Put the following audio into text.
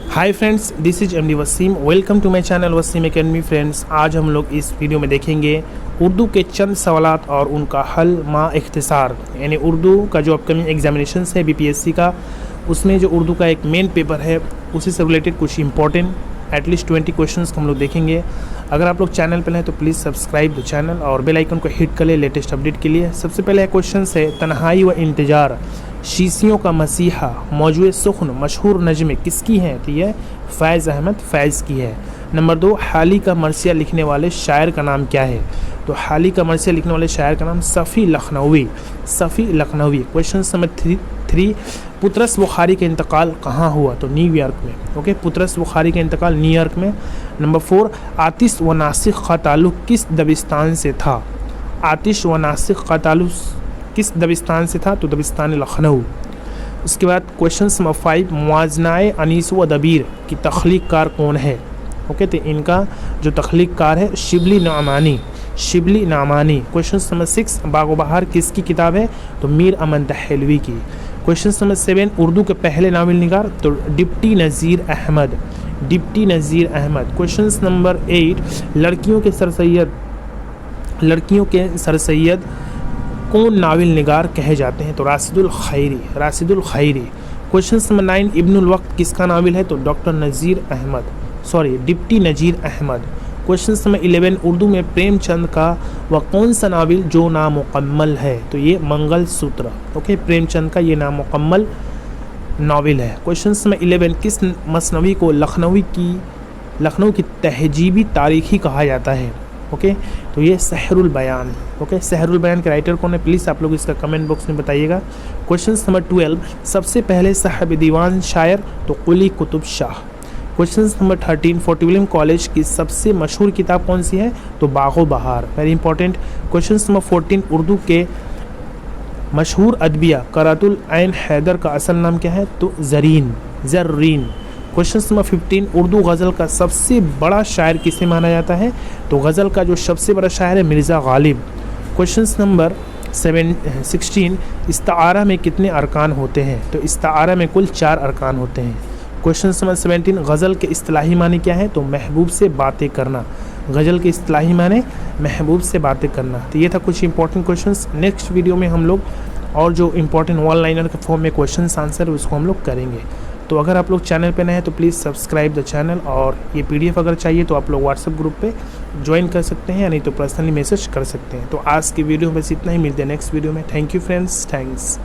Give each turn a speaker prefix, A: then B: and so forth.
A: Hi friends, this is MD Waseem. Welcome to my channel Waseem Academy. Friends, आज हम लोग इस वीडियो में देखेंगे उर्दू के चंद सवालात और उनका हल मा इख्तिसार। यानी उर्दू का जो अपकमिंग एग्जामिनेशन है बीपीएससी का, उसमें जो उर्दू का एक मेन पेपर है उसी से रिलेटेड कुछ इंपॉर्टेंट एटलीस्ट 20 क्वेश्चंस हम लोग देखेंगे। अगर आप लोग चैनल पर हैं तो प्लीज़ सब्सक्राइब द चैनल और बेल आइकन को हिट कर ले लेटेस्ट अपडेट के लिए। सबसे पहले क्वेश्चन है, तन्हाई व इंतजार शीशियों का मसीहा मौजूद सुख्न मशहूर नज़्म किसकी है? तो ये फ़ैज़ अहमद फ़ैज़ की है। नंबर 2, हाली का मरसिया लिखने वाले शायर का नाम क्या है? तो हाली का मरसिया लिखने वाले शायर का नाम सफ़ी लखनवी। सफ़ी लखनवी। क्वेश्चन नंबर 3, पुतरस बुखारी का इंतकाल कहाँ हुआ? तो न्यूयॉर्क में। ओके, पुतरस बुखारी का इंतकाल न्यूयॉर्क में। नंबर 4, आतिश व नासिख का ताल्लुक़ किस दबिस्तान से था? आतिश व नासिख का ताल्लुक़ किस दबिस्तान से था? तो दबिस्तान लखनऊ। उसके बाद क्वेश्चन नंबर 5, मुआज़नाए अनीस व दबीर की तख्लीक कार कौन है? ओके, तो इनका जो तख्लीक कार है शिबली नामानी। शिबली नामानी। क्वेश्चन नंबर 6, बाग़ बहार किसकी किताब है? तो मीर अमन दहलवी की। क्वेश्चन नंबर 7, उर्दू के पहले नावल निगार? तो डिप्टी नज़ीर अहमद। डिप्टी नज़ीर अहमद। क्वेश्चन नंबर 8, लड़कियों के सरसैयद कौन नावल निगार कहे जाते हैं? तो राशिदुल खैरी। राशिदुल खैरी। क्वेश्चन नंबर 9, इब्नुल वक्त किसका नावल है? तो डॉक्टर नज़ीर अहमद, डिप्टी नज़ीर अहमद। क्वेश्चन नंबर 11, उर्दू में प्रेमचंद का वह कौन सा नावल जो नामुकम्मल है? तो ये मंगल सूत्र। ओके, प्रेमचंद का ये नामुकम्मल नावल है। क्वेश्चन नंबर 11, किस मसनवी को लखनऊ की तहजीबी तारीखी कहा जाता है? ओके, तो ये सहरुल बयान। ओके, सहरुल बयान के राइटर कौन है? प्लीज़ आप लोग इसका कमेंट बॉक्स में बताइएगा। क्वेश्चन नंबर 12, सबसे पहले साहब दीवान शायर? तो Quli Qutub Shah. Question number 13, Fort William college की सबसे मशहूर किताब कौन सी है? तो बाग़ो बहार। Very important. Question number 14, Urdu के मशहूर अदबिया करातुल ऐन हैदर का असल नाम क्या है? तो ज़र्रीन। क्वेश्चन नंबर 15, उर्दू गज़ल का सबसे बड़ा शायर किसे माना जाता है? तो गज़ल का जो सबसे बड़ा शायर है मिर्ज़ा गालिब। क्वेश्चन नंबर 16, इस्तारा में कितने अरकान होते हैं? तो इस्तारा में कुल 4 अरकान होते हैं। क्वेश्चन नंबर 17, गज़ल के इस्तिलाही माने क्या है? तो महबूब से बातें करना। गज़ल के इस्तिलाही माने महबूब से बातें करना। तो ये था कुछ इंपॉर्टेंट क्वेश्चंस। नेक्स्ट वीडियो में हम लोग और जो इंपॉर्टेंट वन लाइनर के फॉर्म में क्वेश्चन आंसर उसको हम लोग करेंगे। तो अगर आप लोग चैनल पे नए हैं तो प्लीज़ सब्सक्राइब द चैनल, और ये पीडीएफ अगर चाहिए तो आप लोग व्हाट्सएप ग्रुप पे ज्वाइन कर सकते हैं, या नहीं तो पर्सनली मैसेज कर सकते हैं। तो आज की वीडियो में बस इतना ही। मिलते हैं नेक्स्ट वीडियो में। Thank you friends, thanks.